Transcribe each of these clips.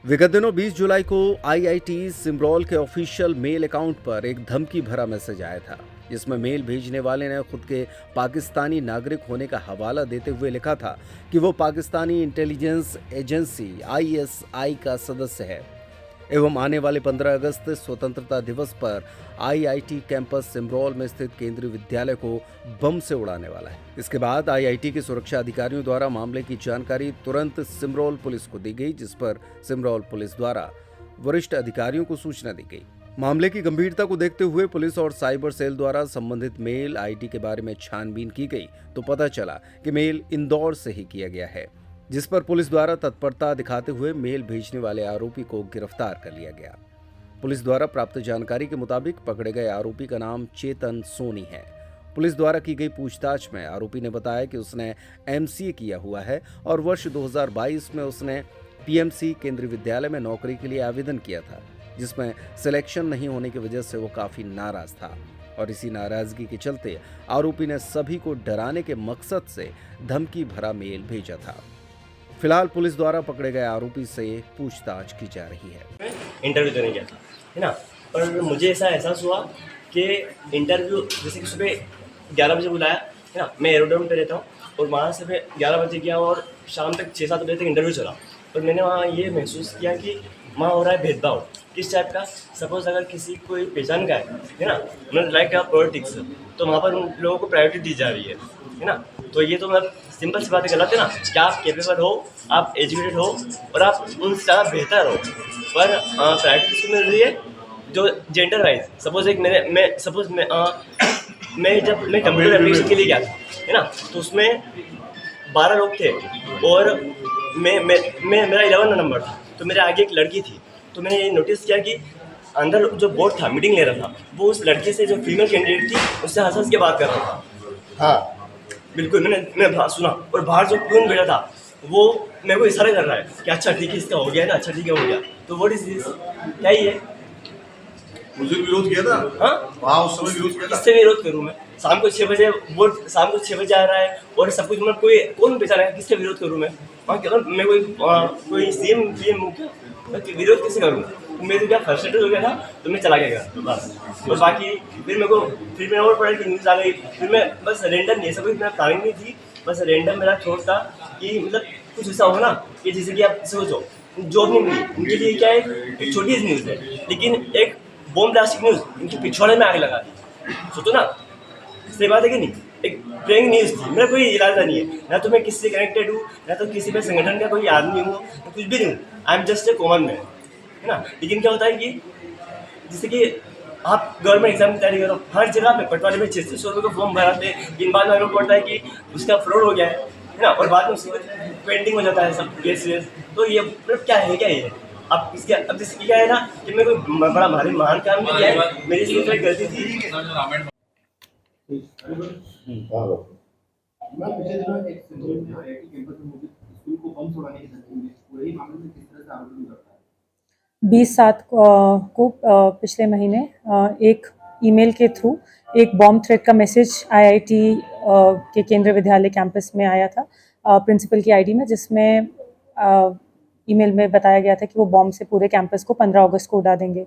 विगत दिनों 20 जुलाई को आईआईटी सिमरोल के ऑफिशियल मेल अकाउंट पर एक धमकी भरा मैसेज आया था, जिसमें मेल भेजने वाले ने खुद के पाकिस्तानी नागरिक होने का हवाला देते हुए लिखा था कि वो पाकिस्तानी इंटेलिजेंस एजेंसी आईएसआई का सदस्य है एवं आने वाले 15 अगस्त स्वतंत्रता दिवस पर आईआईटी कैंपस सिमरोल में स्थित केंद्रीय विद्यालय को बम से उड़ाने वाला है। इसके बाद आईआईटी के सुरक्षा अधिकारियों द्वारा मामले की जानकारी तुरंत सिमरोल पुलिस को दी गई, जिस पर सिमरोल पुलिस द्वारा वरिष्ठ अधिकारियों को सूचना दी गई। मामले की गंभीरता को देखते हुए पुलिस और साइबर सेल द्वारा संबंधित मेल आईडी के बारे में छानबीन की गई तो पता चला कि मेल इंदौर से ही किया गया है, जिस पर पुलिस द्वारा तत्परता दिखाते हुए मेल भेजने वाले आरोपी को गिरफ्तार कर लिया गया। पुलिस द्वारा प्राप्त जानकारी के मुताबिक पकड़े गए आरोपी का नाम चेतन सोनी है। पुलिस द्वारा की गई पूछताछ में आरोपी ने बताया कि उसने एमसीए किया हुआ है और वर्ष 2022 में उसने पीएमसी केंद्रीय विद्यालय में नौकरी के लिए आवेदन किया था, जिसमें सिलेक्शन नहीं होने की वजह से वो काफी नाराज था और इसी नाराजगी के चलते आरोपी ने सभी को डराने के मकसद से धमकी भरा मेल भेजा था। फिलहाल पुलिस द्वारा पकड़े गए आरोपी से पूछताछ की जा रही है। इंटरव्यू देने गया था, है ना। पर मुझे ऐसा एहसास हुआ कि इंटरव्यू जैसे कि सुबह 11 बजे बुलाया, है ना। मैं एरोड्रोम पे रहता हूँ और वहाँ से मैं 11 बजे गया और शाम तक 6-7 बजे तक इंटरव्यू चला। और मैंने वहाँ ये महसूस किया कि वहाँ हो रहा है भेदभाव। किस टाइप का? सपोज अगर किसी कोई पहचान का है ना, मतलब लाइक पॉलिटिक्स, तो वहाँ पर उन लोगों को प्रायोरिटी दी जा रही है ना। तो ये तो मतलब सिंपल सी बात गलत है ना कि आप कैपेबल हो, आप एजुकेटेड हो और आप उनसे ज़्यादा बेहतर हो, पर प्रायोरिटी किसको मिल रही है? जो जेंडर वाइज। सपोज एक मैं जब मैं कंप्यूटर एप्लीकेशन के लिए गया था, है ना, तो उसमें 12 लोग थे और मेरा 11 नंबर था, तो मेरे आगे एक लड़की थी। तो मैंने ये नोटिस किया कि अंदर जो बोर्ड था, मीटिंग ले रहा था, वो उस लड़की से जो फीमेल कैंडिडेट थी उससे हंस के बात कर रहा था। हाँ बिल्कुल, मैं बात सुना। और बाहर जो प्यून बैठा था वो मेरे को इशारा कर रहा है कि अच्छा ठीक है, इसका हो गया ना, अच्छा ठीक है, हो गया। तो व्हाट इज दिस? क्या ही है? मुझे विरोध किया था। हाँ, वहाँ उस समय विरोध किया था। किससे विरोध करूँ मैं? शाम को 6 बजे वोट, शाम को 6 बजे आ रहा है और सब कुछ, मतलब कोई कौन बेचा रहा है? किससे विरोध करूँ मैं? वहाँ क्या मैं कोई सीएम पीएम हूँ क्या? मैं विरोध कैसे करूँ? तो मेरे क्या फ्रस्ट्रेटेड हो गया था, तो मैं चला गया घर बस। और बाकी फिर मैंने और पढ़ा कि न्यूज़ आ गई। फिर मैं बस रेंडम, ये सब कुछ मेरा प्लानिंग नहीं थी, बस रेंडम मेरा थॉट था कि मतलब कुछ ऐसा हो ना कि जैसे कि आप सोचो जॉब नहीं मिली, उनके लिए क्या है, एक छोटी सी न्यूज़ है, लेकिन एक बॉम्ब ब्लास्टिंग न्यूज़ उनके पिछवाड़े में आग लगा दी। सोचो ना, सही बात है कि नहीं? एक प्रेंग न्यूज़ थी, मेरा कोई इरादा नहीं है, ना तो मैं किसी से कनेक्टेड हूँ, ना तो किसी पे संगठन का कोई आदमी हूँ, तो कुछ भी नहीं हूँ। I am just a common man, है ना। लेकिन क्या होता है कि जैसे कि आप गवर्नमेंट एग्जाम की तैयारी करो, हर जगह पे पटवारी में 600 रुपये का फॉर्म भराते हैं, दिन बाद में हमें पड़ता है कि उसका फ्रॉड हो गया है ना, और बाद में उसको पेंडिंग हो जाता है सब केस वेस। तो ये मतलब क्या है, क्या ये? अब इसके, अब जैसे क्या है ना कि मैं कोई बड़ा भारी महान काम नहीं किया है, मेरी सिर्फ एक गलती थी। मैं पिछले दिनों एक सिंदूर में आईआईटी कैंपस में मौजूद स्कूल को बम तोड़ाने की धमकी मिली। पूरे ही मामले में किस तरह से आरोपी करता है? 20/7 को पिछले महीने एक ईमेल के थ्रू एक बॉम्ब थ्रेट का मैसेज आईआईटी के केंद्रीय विद्यालय कैंपस में आया था प्रिंसिपल की आईडी में, जिसमें ईमेल में बताया गया था कि वो बॉम्ब से पूरे कैंपस को 15 अगस्त को उड़ा देंगे।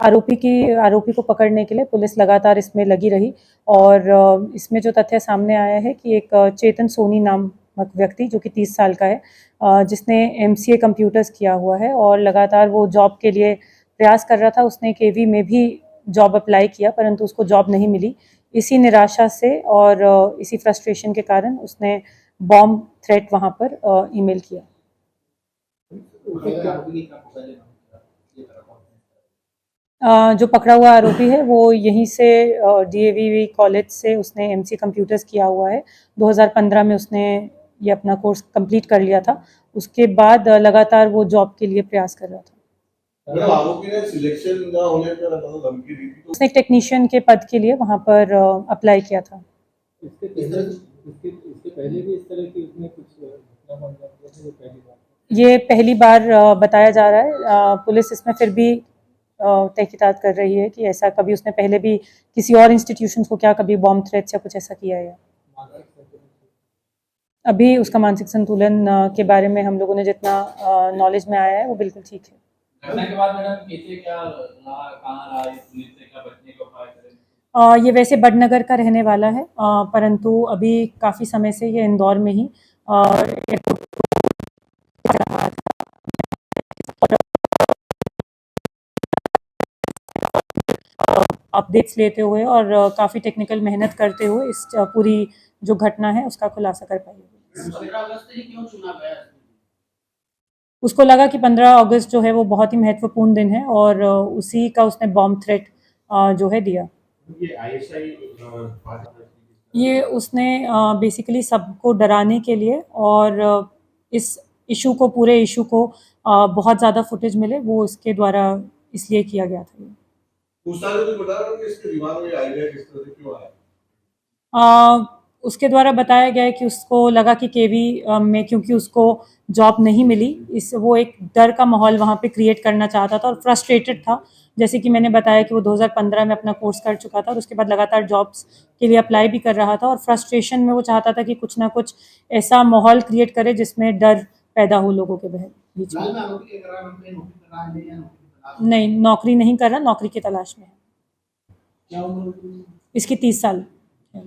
आरोपी को पकड़ने के लिए पुलिस लगातार इसमें लगी रही और इसमें जो तथ्य सामने आया है कि एक चेतन सोनी नामक व्यक्ति जो कि 30 साल का है, जिसने एमसीए कंप्यूटर्स किया हुआ है और लगातार वो जॉब के लिए प्रयास कर रहा था। उसने केवी में भी जॉब अप्लाई किया परंतु उसको जॉब नहीं मिली। इसी निराशा से और इसी फ्रस्ट्रेशन के कारण उसने बॉम्ब थ्रेट वहाँ पर ईमेल किया। जो पकड़ा हुआ आरोपी है वो यहीं से डीएवी कॉलेज से उसने एमसी कंप्यूटर्स किया हुआ है। 2015 में उसने ये अपना कोर्स कंप्लीट कर लिया था। उसके बाद लगातार वो जॉब के लिए प्रयास कर रहा था। आरोपी ने सिलेक्शन ना होने पर धमकी दी थी, तो उसने एक टेक्नीशियन के पद के लिए वहाँ पर अप्लाई किया था। इसके पहले भी इस तरह की उसने कुछ घटना मामला किया था, ये पहली बार? ये पहली बार बताया जा रहा है। पुलिस इसमें फिर भी तहकीकात कर रही है कि ऐसा कभी उसने पहले भी किसी और इंस्टीट्यूशंस को क्या कभी बॉम्ब थ्रेट्स या कुछ ऐसा किया है। अभी उसका मानसिक संतुलन के बारे में हम लोगों ने जितना नॉलेज में आया है वो बिल्कुल ठीक है। घटना के बाद मैडम कैसे क्या रहा, कहाँ रहा, इस पुलिस से क्या बचने का उपाय करें? ये वैसे बड़नगर का रहने वाला है, परंतु अभी काफ़ी समय से ये इंदौर में ही अपडेट्स लेते हुए और काफ़ी टेक्निकल मेहनत करते हुए इस पूरी जो घटना है उसका खुलासा कर पाई। 15 अगस्त ही क्यों चुना गया? उसको लगा कि 15 अगस्त जो है वो बहुत ही महत्वपूर्ण दिन है और उसी का उसने बॉम्ब थ्रेट जो है दिया। ये उसने बेसिकली सबको डराने के लिए और इस इशू को पूरे इशू को बहुत ज़्यादा फुटेज मिले वो इसके द्वारा इसलिए किया गया था ये। पूछताछ में कुछ बता रहा हूँ कि इसके दिमाग में ये आइडिया किस तरह से क्यों आया? उसके द्वारा बताया गया है कि उसको लगा कि केवी में क्योंकि उसको जॉब नहीं मिली, इस वो एक डर का माहौल वहाँ पे क्रिएट करना चाहता था और फ्रस्ट्रेटेड था। जैसे कि मैंने बताया कि वो 2015 में अपना कोर्स कर चुका था और उसके बाद लगातार जॉब्स के लिए अप्लाई भी कर रहा था और फ्रस्ट्रेशन में वो चाहता था कि कुछ ना कुछ ऐसा माहौल क्रिएट करे जिसमें डर पैदा हो लोगों के बीच में। फिलहाल आरोपी के करार में नौकरी तलाश है या नौकरी तलाश? नहीं, नौकरी नहीं कर रहा, नौकरी की तलाश में है। क्या उम्र होगी? इसकी 30 साल है।